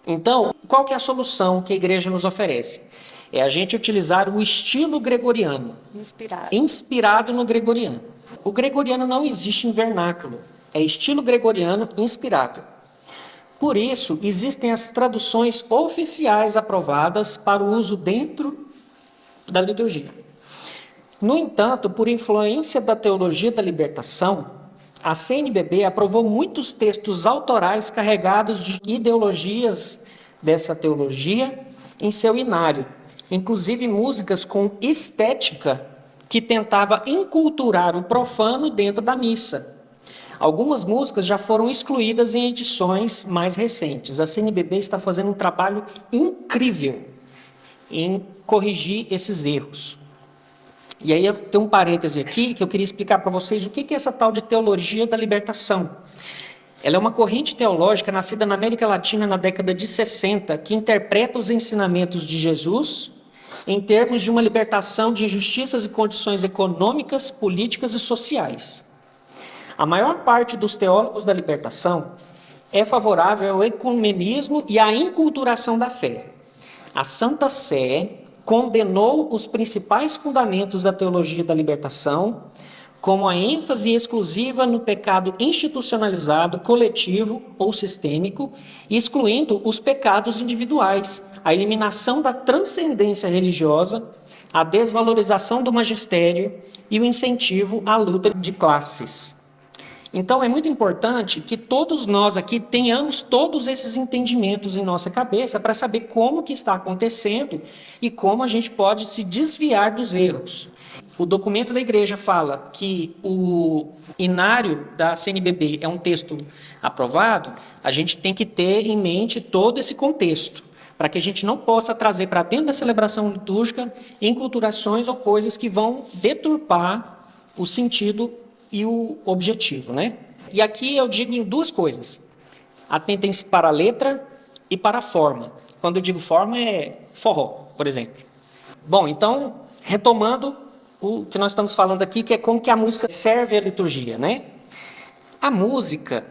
Então, qual que é a solução que a igreja nos oferece? É a gente utilizar o estilo gregoriano, inspirado no gregoriano. O gregoriano não existe em vernáculo, é estilo gregoriano inspirado. Por isso, existem as traduções oficiais aprovadas para o uso dentro da liturgia. No entanto, por influência da teologia da libertação, a CNBB aprovou muitos textos autorais carregados de ideologias dessa teologia em seu inário, inclusive músicas com estética que tentava enculturar o profano dentro da missa. Algumas músicas já foram excluídas em edições mais recentes. A CNBB está fazendo um trabalho incrível em corrigir esses erros. E aí eu tenho um parêntese aqui que eu queria explicar para vocês o que é essa tal de teologia da libertação. Ela é uma corrente teológica nascida na América Latina na década de 60, que interpreta os ensinamentos de Jesus em termos de uma libertação de injustiças e condições econômicas, políticas e sociais. A maior parte dos teólogos da libertação é favorável ao ecumenismo e à inculturação da fé. A Santa Sé condenou os principais fundamentos da teologia da libertação, como a ênfase exclusiva no pecado institucionalizado, coletivo ou sistêmico, excluindo os pecados individuais, a eliminação da transcendência religiosa, a desvalorização do magistério e o incentivo à luta de classes. Então é muito importante que todos nós aqui tenhamos todos esses entendimentos em nossa cabeça para saber como que está acontecendo e como a gente pode se desviar dos erros. o documento da igreja fala que o inário da CNBB é um texto aprovado, a gente tem que ter em mente todo esse contexto, para que a gente não possa trazer para dentro da celebração litúrgica enculturações ou coisas que vão deturpar o sentido e o objetivo, né? E aqui eu digo em duas coisas. Atentem-se para a letra e para a forma. Quando eu digo forma, é forró, por exemplo. Bom, então, retomando o que nós estamos falando aqui, que é como que a música serve à liturgia, né? A música,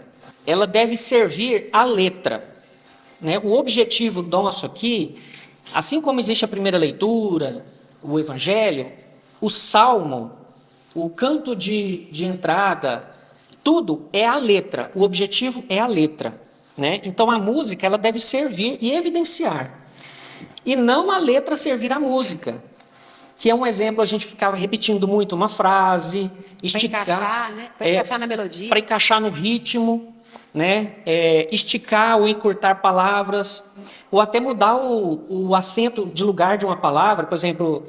ela deve servir à letra, né? O objetivo nosso aqui, assim como existe a primeira leitura, o evangelho, o salmo, o canto de entrada, tudo é a letra, o objetivo é a letra, né? Então a música, ela deve servir e evidenciar, e não a letra servir à música, que é um exemplo, a gente ficava repetindo muito uma frase, esticar, Para encaixar, né? Para encaixar na melodia. Para encaixar no ritmo, né? Esticar ou encurtar palavras, ou até mudar o acento de lugar de uma palavra. Por exemplo,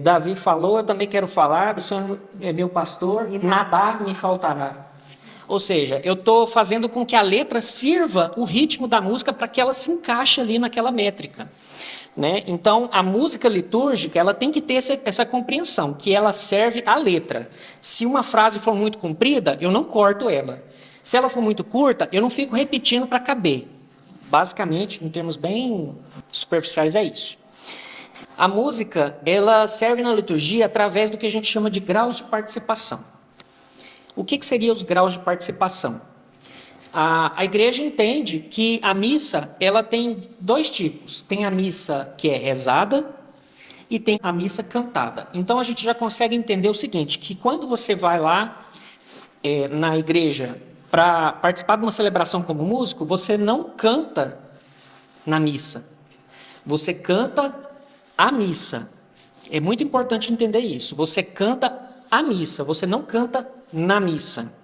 Davi falou, eu também quero falar, o Senhor é meu pastor, nada me faltará. Ou seja, eu estou fazendo com que a letra sirva o ritmo da música para que ela se encaixe ali naquela métrica, né? Então, a música litúrgica, ela tem que ter essa compreensão, que ela serve à letra. Se uma frase for muito comprida, eu não corto ela. Se ela for muito curta, eu não fico repetindo para caber. Basicamente, em termos bem superficiais, é isso. A música, ela serve na liturgia através do que a gente chama de graus de participação. O que seriam os graus de participação? A igreja entende que a missa, ela tem dois tipos. Tem a missa que é rezada e tem a missa cantada. Então a gente já consegue entender o seguinte, que quando você vai lá na igreja para participar de uma celebração como músico, você não canta na missa. Você canta a missa. É muito importante entender isso. Você canta a missa, você não canta na missa.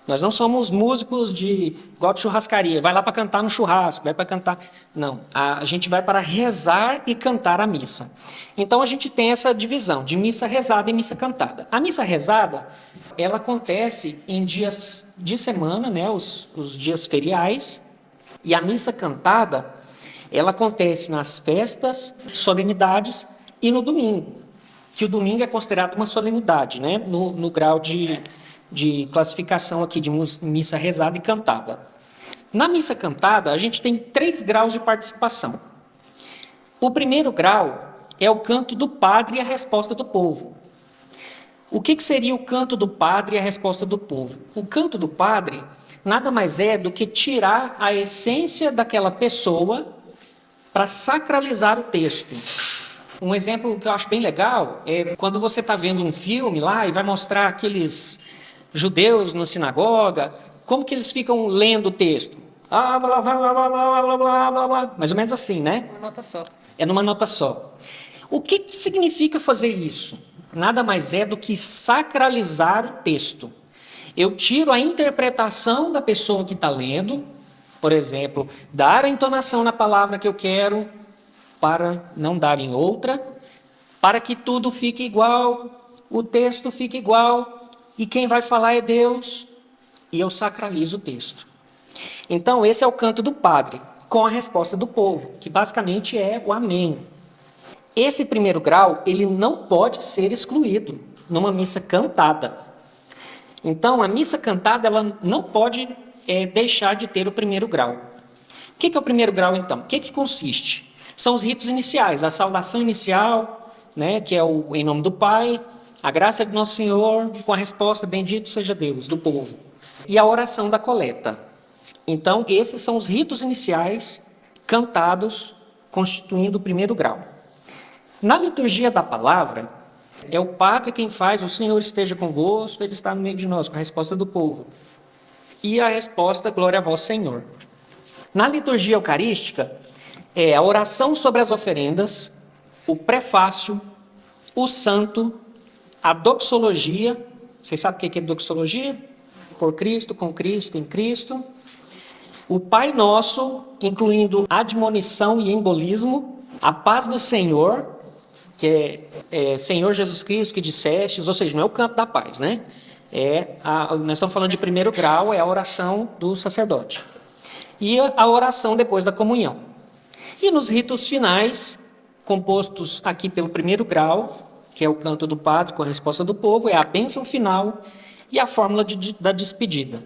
Nós não somos músicos igual de churrascaria, vai lá para cantar no churrasco, vai para cantar... Não, a gente vai para rezar e cantar a missa. Então a gente tem essa divisão de missa rezada e missa cantada. A missa rezada, ela acontece em dias de semana, né, os dias feriais, e a missa cantada, ela acontece nas festas, solenidades e no domingo, que o domingo é considerado uma solenidade, né, no grau de classificação aqui de missa rezada e cantada. Na missa cantada, a gente tem 3 graus de participação. O primeiro grau é o canto do padre e a resposta do povo. O que seria o canto do padre e a resposta do povo? O canto do padre nada mais é do que tirar a essência daquela pessoa para sacralizar o texto. Um exemplo que eu acho bem legal é quando você está vendo um filme lá e vai mostrar aqueles judeus na sinagoga, como que eles ficam lendo o texto? Blá, blá, blá, blá, blá, blá, blá, blá, blá. Mais ou menos assim, né? Uma nota só. É numa nota só. O que significa fazer isso? Nada mais é do que sacralizar o texto. Eu tiro a interpretação da pessoa que está lendo, por exemplo, dar a entonação na palavra que eu quero, para não dar em outra, para que tudo fique igual, o texto fique igual, e quem vai falar é Deus, e eu sacralizo o texto. Então, esse é o canto do padre, com a resposta do povo, que basicamente é o amém. Esse primeiro grau, ele não pode ser excluído numa missa cantada. Então, a missa cantada, ela não pode deixar de ter o primeiro grau. O que é o primeiro grau, então? O que consiste? São os ritos iniciais, a saudação inicial, né, que é o em nome do Pai, a graça de Nosso Senhor, com a resposta, bendito seja Deus, do povo. E a oração da coleta. Então, esses são os ritos iniciais cantados, constituindo o primeiro grau. Na liturgia da palavra, é o padre quem faz, o Senhor esteja convosco, Ele está no meio de nós, com a resposta do povo. E a resposta, glória a vós, Senhor. Na liturgia eucarística, é a oração sobre as oferendas, o prefácio, o santo, a doxologia. Vocês sabem o que é doxologia? Por Cristo, com Cristo, em Cristo. O Pai Nosso, incluindo admonição e embolismo, a paz do Senhor, que é Senhor Jesus Cristo que dissestes, ou seja, não é o canto da paz, né? Nós estamos falando de primeiro grau, é a oração do sacerdote. E a oração depois da comunhão. E nos ritos finais, compostos aqui pelo primeiro grau, que é o canto do padre com a resposta do povo, é a bênção final e a fórmula da despedida.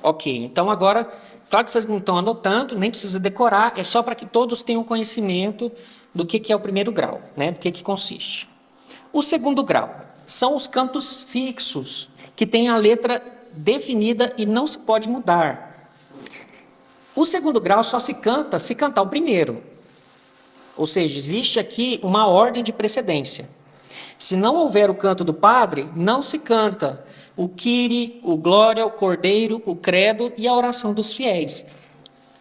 Ok, então agora, claro que vocês não estão anotando, nem precisa decorar, é só para que todos tenham conhecimento do que é o primeiro grau, né? Do que consiste. O segundo grau são os cantos fixos, que têm a letra definida e não se pode mudar. O segundo grau só se canta se cantar o primeiro. Ou seja, existe aqui uma ordem de precedência. Se não houver o canto do padre, não se canta o Kyrie, o Glória, o Cordeiro, o Credo e a oração dos fiéis.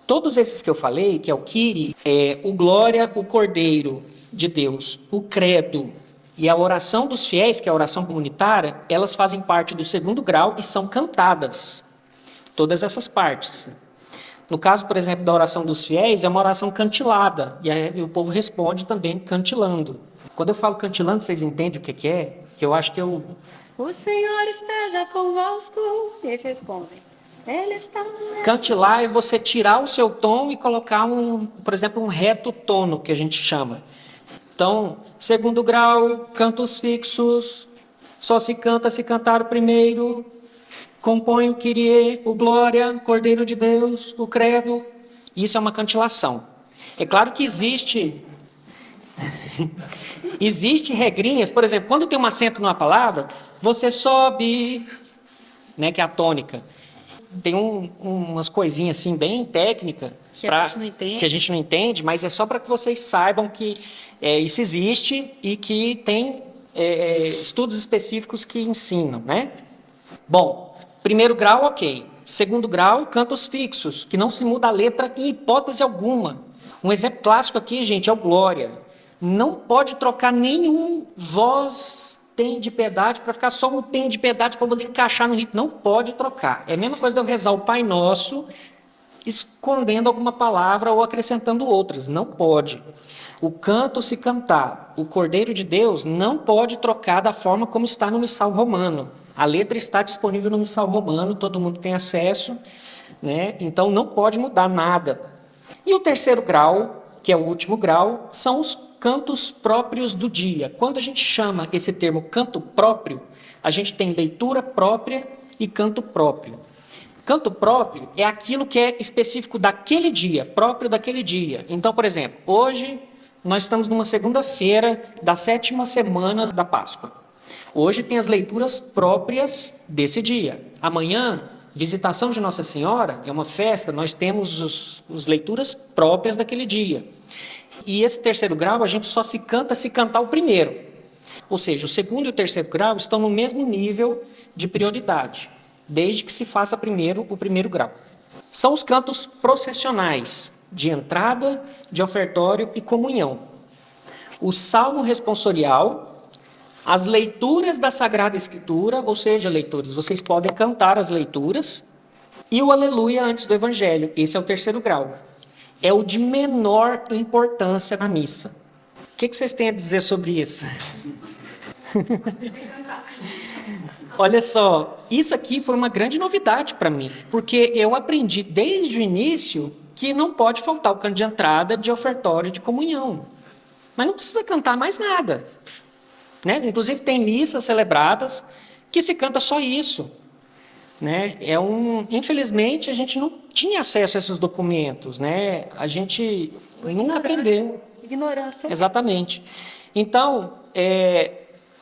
Todos esses que eu falei, que é o Kyrie, o Glória, o Cordeiro de Deus, o Credo e a oração dos fiéis, que é a oração comunitária, elas fazem parte do segundo grau e são cantadas. Todas essas partes. No caso, por exemplo, da oração dos fiéis, é uma oração cantilada, e aí o povo responde também cantilando. Quando eu falo cantilando, vocês entendem o que é? Que eu acho que eu... O Senhor esteja convosco. E eles respondem. Ele está... Cantilar é você tirar o seu tom e colocar, por exemplo, um reto tono, que a gente chama. Então, segundo grau, cantos fixos, só se canta se cantar o primeiro... Compõe o Kyrie, o Glória, Cordeiro de Deus, o Credo. Isso é uma cantilação. É claro que existe regrinhas. Por exemplo, quando tem um acento numa palavra, você sobe, né, que é a tônica. Tem umas coisinhas assim bem técnicas que a gente não entende, mas é só para que vocês saibam que isso existe e que tem estudos específicos que ensinam, né? Bom, primeiro grau, ok. Segundo grau, cantos fixos, que não se muda a letra em hipótese alguma. Um exemplo clássico aqui, gente, é o Glória. Não pode trocar nenhum voz tem de piedade para ficar só um tem de piedade para poder encaixar no ritmo. Não pode trocar. É a mesma coisa de eu rezar o Pai Nosso, escondendo alguma palavra ou acrescentando outras. Não pode. O canto se cantar, o Cordeiro de Deus, não pode trocar da forma como está no missal romano. A letra está disponível no missal romano, todo mundo tem acesso, né? Então não pode mudar nada. E o terceiro grau, que é o último grau, são os cantos próprios do dia. Quando a gente chama esse termo canto próprio, a gente tem leitura própria e canto próprio. Canto próprio é aquilo que é específico daquele dia, próprio daquele dia. Então, por exemplo, hoje nós estamos numa segunda-feira da 7ª semana da Páscoa. Hoje tem as leituras próprias desse dia. Amanhã, visitação de Nossa Senhora, é uma festa, nós temos as leituras próprias daquele dia. E esse terceiro grau, a gente só se canta se cantar o primeiro. Ou seja, o segundo e o terceiro grau estão no mesmo nível de prioridade, desde que se faça primeiro o primeiro grau. São os cantos processionais, de entrada, de ofertório e comunhão. O salmo responsorial, as leituras da Sagrada Escritura, ou seja, leitores, vocês podem cantar as leituras, e o aleluia antes do Evangelho. Esse é o terceiro grau. É o de menor importância na missa. O que vocês têm a dizer sobre isso? Olha só, isso aqui foi uma grande novidade para mim, porque eu aprendi desde o início que não pode faltar o canto de entrada, de ofertório, de comunhão. Mas não precisa cantar mais nada. Né? Inclusive tem missas celebradas que se canta só isso. Né? Infelizmente, a gente não tinha acesso a esses documentos. Né? A gente nunca aprendeu. Ignorância. Exatamente. Então,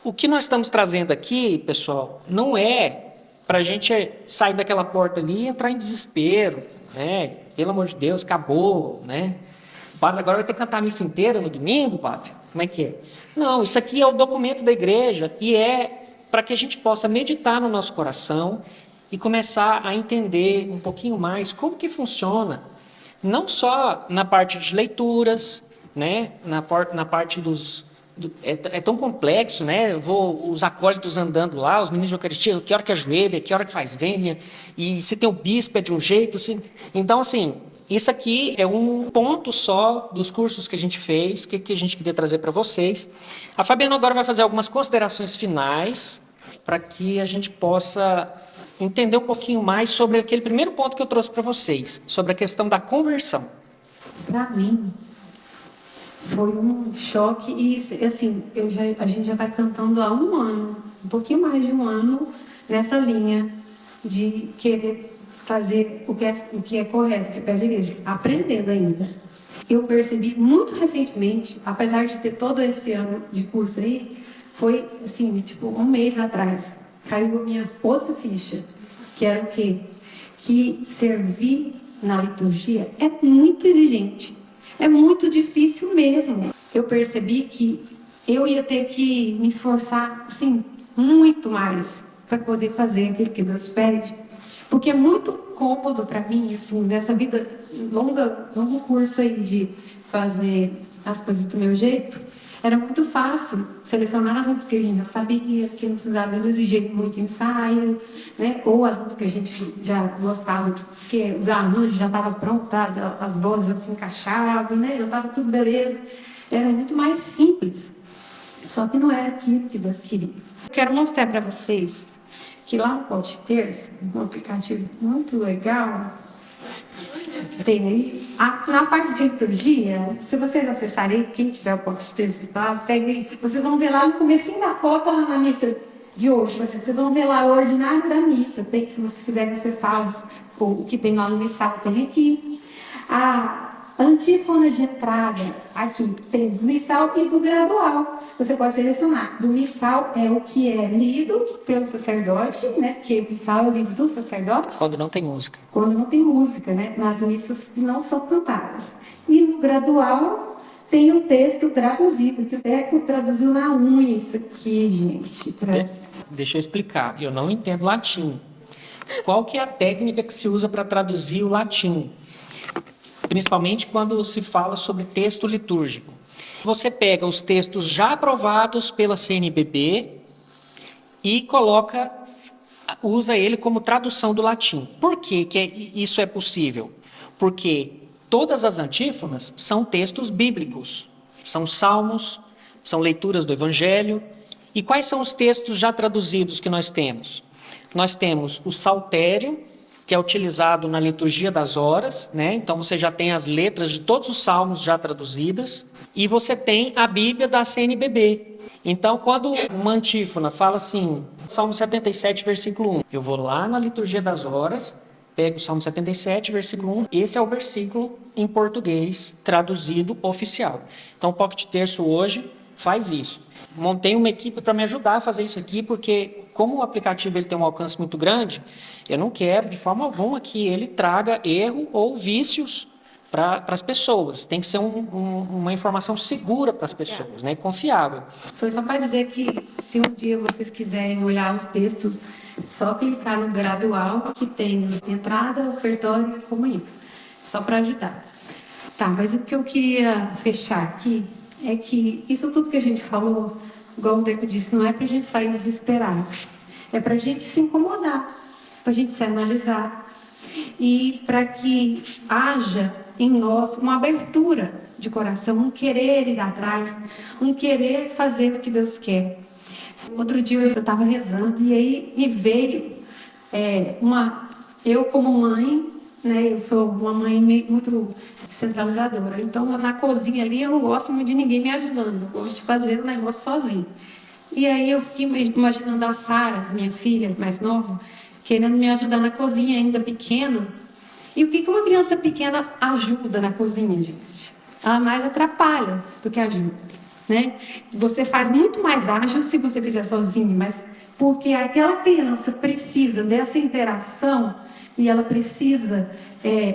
o que nós estamos trazendo aqui, pessoal, não é para a gente sair daquela porta ali e entrar em desespero. Né? Pelo amor de Deus, acabou. Né? O padre agora vai ter que cantar a missa inteira no domingo, padre? Como é que é? Não, isso aqui é o documento da igreja e é para que a gente possa meditar no nosso coração e começar a entender um pouquinho mais como que funciona, não só na parte de leituras, né? na parte dos... É tão complexo, né? Os acólitos andando lá, os meninos de Eucaristia, que hora que ajoelha, que hora que faz vênia, e se tem o bispo é de um jeito. Então, assim, Isso aqui é um ponto só dos cursos que a gente fez, que a gente queria trazer para vocês. A Fabiana agora vai fazer algumas considerações finais para que a gente possa entender um pouquinho mais sobre aquele primeiro ponto que eu trouxe para vocês, sobre a questão da conversão. Para mim, foi um choque e, assim, a gente já está cantando há um ano, um pouquinho mais de um ano, nessa linha de querer fazer o que é correto, que é pé de igreja, aprendendo ainda. Eu percebi muito recentemente, apesar de ter todo esse ano de curso aí, foi assim, tipo, um mês atrás, caiu a minha outra ficha, que era o quê? Que servir na liturgia é muito exigente, é muito difícil mesmo. Eu percebi que eu ia ter que me esforçar, assim, muito mais para poder fazer aquilo que Deus pede, porque é muito cômodo para mim, assim, nessa vida longo curso aí de fazer as coisas do meu jeito, era muito fácil selecionar as músicas que a gente já sabia, que não precisava exigir muito ensaio, né? Ou as músicas que a gente já gostava, porque os arranjos já estavam prontos, tá? As vozes já se encaixavam, né? Já estava tudo beleza. Era muito mais simples. Só que não era aquilo que Deus queria. Eu quero mostrar para vocês que lá no Podterço, um aplicativo muito legal, tem aí, na parte de liturgia, se vocês acessarem, quem tiver o Podterço, peguem, vocês vão ver lá no comecinho da coloca lá na missa de hoje, vocês vão ver lá o ordinário da missa, tem, se vocês quiserem acessar o que tem lá no missal, tem aqui. A antífona de entrada, aqui, tem do missal e do gradual. Você pode selecionar. Do missal é o que é lido pelo sacerdote, né? Porque o missal é o livro do sacerdote. Quando não tem música. Quando não tem música, né? Nas missas que não são cantadas. E no gradual tem o texto traduzido, que o Teco traduziu na unha isso aqui, gente. Deixa eu explicar. Eu não entendo latim. Qual que é a técnica que se usa para traduzir o latim? Principalmente quando se fala sobre texto litúrgico. Você pega os textos já aprovados pela CNBB e usa ele como tradução do latim. Por que isso é possível? Porque todas as antífonas são textos bíblicos, são salmos, são leituras do Evangelho. E quais são os textos já traduzidos que nós temos? Nós temos o saltério, que é utilizado na liturgia das horas, né? Então você já tem as letras de todos os salmos já traduzidas, e você tem a Bíblia da CNBB. Então, quando uma antífona fala assim, Salmo 77, versículo 1, eu vou lá na liturgia das horas, pego o Salmo 77, versículo 1, esse é o versículo em português traduzido oficial. Então, o Pocket Terço hoje faz isso. Montei uma equipe para me ajudar a fazer isso aqui, porque como o aplicativo ele tem um alcance muito grande, eu não quero de forma alguma que ele traga erro ou vícios para as pessoas. Tem que ser uma informação segura para as pessoas, né? Confiável. Foi só para dizer que se um dia vocês quiserem olhar os textos, só clicar no gradual que tem entrada, ofertório e comunhão. Só para ajudar. Tá, mas o que eu queria fechar aqui é que isso tudo que a gente falou, igual o Deco disse, não é para a gente sair desesperado. É para a gente se incomodar, para a gente se analisar. E para que haja em nós uma abertura de coração, um querer ir atrás, um querer fazer o que Deus quer. Outro dia eu estava rezando e aí me veio eu como mãe, né, eu sou uma mãe muito centralizadora, então na cozinha ali eu não gosto muito de ninguém me ajudando, eu gosto de fazer o negócio sozinho. E aí eu fiquei imaginando a Sara, minha filha mais nova, querendo me ajudar na cozinha, ainda pequena. E o que uma criança pequena ajuda na cozinha, gente? Ela mais atrapalha do que ajuda, né? Você faz muito mais ágil se você fizer sozinho, mas porque aquela criança precisa dessa interação e ela precisa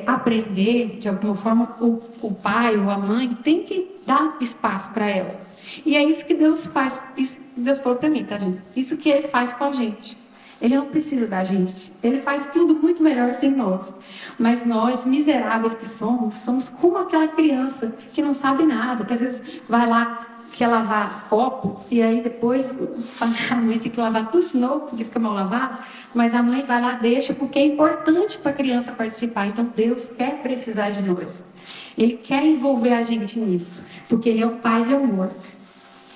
aprender, de alguma forma, o pai ou a mãe tem que dar espaço para ela. E é isso que Deus faz, isso que Deus falou para mim, tá, gente? Isso que Ele faz com a gente. Ele não precisa da gente. Ele faz tudo muito melhor sem nós. Mas nós, miseráveis que somos como aquela criança que não sabe nada, que às vezes vai lá, quer lavar copo, e aí depois a mãe tem que lavar tudo de novo, porque fica mal lavado, mas a mãe vai lá, deixa, porque é importante para a criança participar. Então Deus quer precisar de nós. Ele quer envolver a gente nisso, porque Ele é o Pai de amor.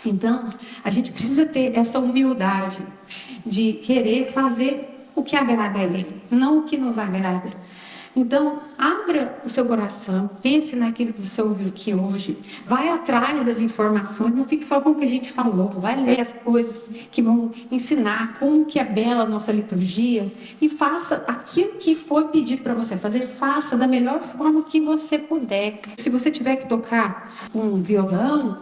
Então, a gente precisa ter essa humildade de querer fazer o que agrada a Ele, não o que nos agrada. Então, abra o seu coração, pense naquilo que você ouviu aqui hoje, vai atrás das informações, não fique só com o que a gente falou, vai ler as coisas que vão ensinar como que é bela a nossa liturgia e faça aquilo que foi pedido para você fazer, faça da melhor forma que você puder. Se você tiver que tocar um violão,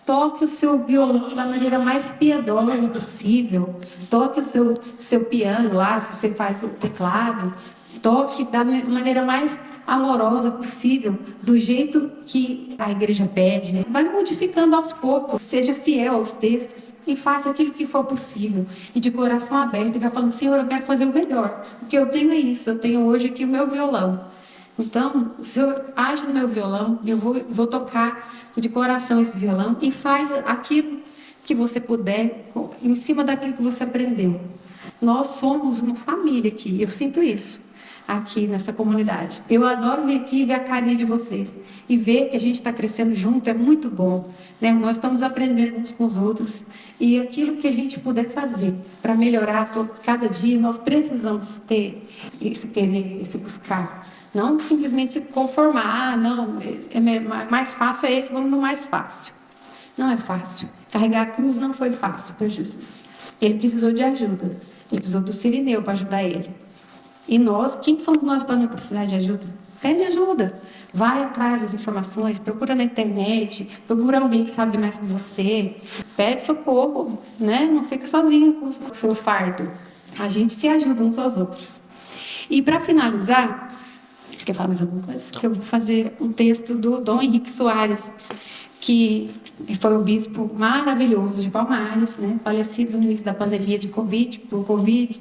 toque o seu violão da maneira mais piedosa possível, toque o seu piano lá, se você faz o teclado, toque da maneira mais amorosa possível, do jeito que a igreja pede. Vai modificando aos poucos, seja fiel aos textos e faça aquilo que for possível. E de coração aberto, e vai falando, Senhor, eu quero fazer o melhor. O que eu tenho é isso, eu tenho hoje aqui o meu violão. Então, o Senhor age no meu violão, eu vou tocar de coração esse violão e faz aquilo que você puder, em cima daquilo que você aprendeu. Nós somos uma família aqui, eu sinto isso. Aqui nessa comunidade. Eu adoro vir aqui e ver a carinha de vocês. E ver que a gente está crescendo junto é muito bom. Né? Nós estamos aprendendo uns com os outros. E aquilo que a gente puder fazer para melhorar cada dia, nós precisamos ter esse querer, esse buscar. Não simplesmente se conformar. Não, mais fácil é esse, vamos no mais fácil. Não é fácil. Carregar a cruz não foi fácil para Jesus. Ele precisou de ajuda. Ele precisou do Cirineu para ajudar ele. E nós, quem somos nós para não precisar de ajuda? Pede ajuda. Vai atrás das informações, procura na internet, procura alguém que sabe mais que você. Pede socorro, né? Não fica sozinho com o seu fardo. A gente se ajuda uns aos outros. E para finalizar, você quer falar mais alguma coisa? Que eu vou fazer um texto do Dom Henrique Soares, que foi um bispo maravilhoso de Palmares, né? Falecido no início da pandemia de por Covid.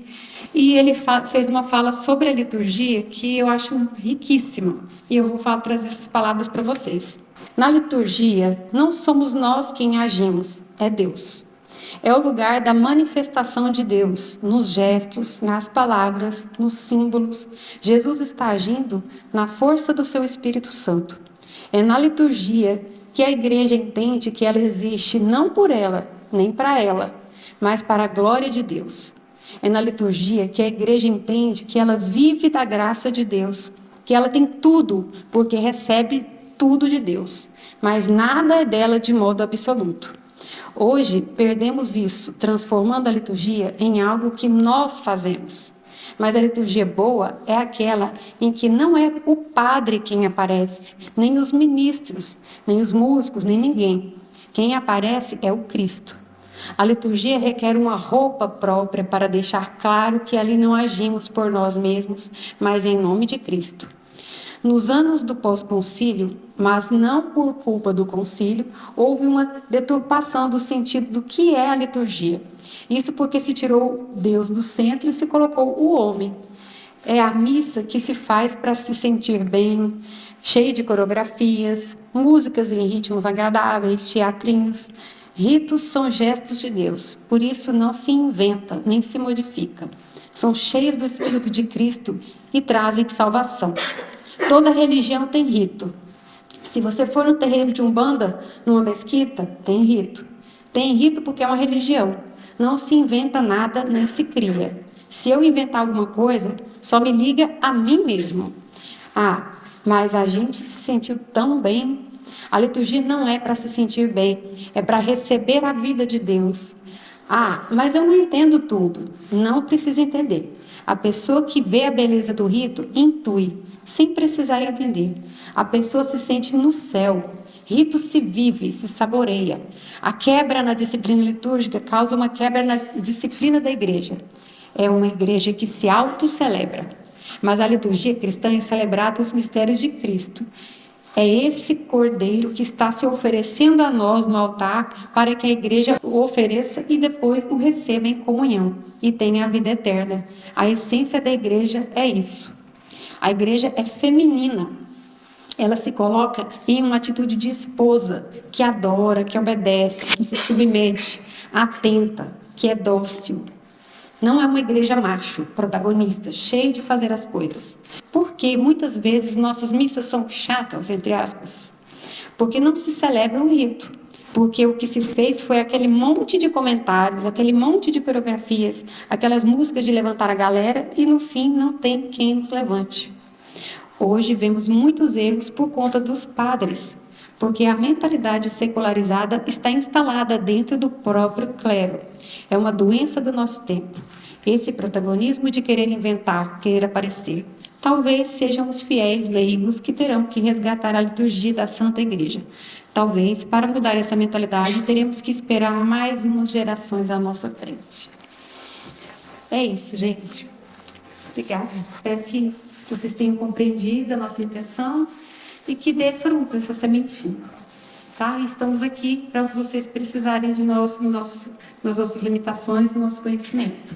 E ele fez uma fala sobre a liturgia que eu acho riquíssima. E eu vou trazer essas palavras para vocês. Na liturgia, não somos nós quem agimos, é Deus. É o lugar da manifestação de Deus, nos gestos, nas palavras, nos símbolos. Jesus está agindo na força do seu Espírito Santo. É na liturgia que a igreja entende que ela existe não por ela, nem para ela, mas para a glória de Deus. É na liturgia que a igreja entende que ela vive da graça de Deus, que ela tem tudo, porque recebe tudo de Deus, mas nada é dela de modo absoluto. Hoje, perdemos isso, transformando a liturgia em algo que nós fazemos. Mas a liturgia boa é aquela em que não é o padre quem aparece, nem os ministros, nem os músicos, nem ninguém. Quem aparece é o Cristo. A liturgia requer uma roupa própria para deixar claro que ali não agimos por nós mesmos, mas em nome de Cristo. Nos anos do pós-concílio, mas não por culpa do concílio, houve uma deturpação do sentido do que é a liturgia. Isso porque se tirou Deus do centro e se colocou o homem. É a missa que se faz para se sentir bem, cheia de coreografias, músicas em ritmos agradáveis, teatrinhos. Ritos são gestos de Deus, por isso não se inventa, nem se modifica. São cheios do Espírito de Cristo e trazem salvação. Toda religião tem rito. Se você for no terreiro de Umbanda, numa mesquita, tem rito. Tem rito porque é uma religião. Não se inventa nada, nem se cria. Se eu inventar alguma coisa, só me liga a mim mesmo. Ah, mas a gente se sentiu tão bem. A liturgia não é para se sentir bem, é para receber a vida de Deus. Ah, mas eu não entendo tudo. Não precisa entender. A pessoa que vê a beleza do rito, intui, sem precisar entender. A pessoa se sente no céu. Rito se vive, se saboreia. A quebra na disciplina litúrgica causa uma quebra na disciplina da igreja. É uma igreja que se autocelebra. Mas a liturgia cristã é celebrada os mistérios de Cristo. É esse cordeiro que está se oferecendo a nós no altar para que a igreja o ofereça e depois o receba em comunhão e tenha a vida eterna. A essência da igreja é isso. A igreja é feminina. ela se coloca em uma atitude de esposa, que adora, que obedece, que se submete, atenta, que é dócil. Não é uma igreja macho, protagonista, cheia de fazer as coisas. Porque muitas vezes nossas missas são chatas, entre aspas. Porque não se celebra um rito. Porque o que se fez foi aquele monte de comentários, aquele monte de coreografias, aquelas músicas de levantar a galera e no fim não tem quem nos levante. Hoje vemos muitos erros por conta dos padres, porque a mentalidade secularizada está instalada dentro do próprio clero. É uma doença do nosso tempo. Esse protagonismo de querer inventar, querer aparecer. Talvez sejam os fiéis leigos que terão que resgatar a liturgia da Santa Igreja. Talvez, para mudar essa mentalidade, teremos que esperar mais umas gerações à nossa frente. É isso, gente. Obrigada. Espero que vocês tenham compreendido a nossa intenção e que dê frutos essa sementinha. Tá? Estamos aqui para vocês precisarem de nós, nas nossas limitações, no nosso conhecimento.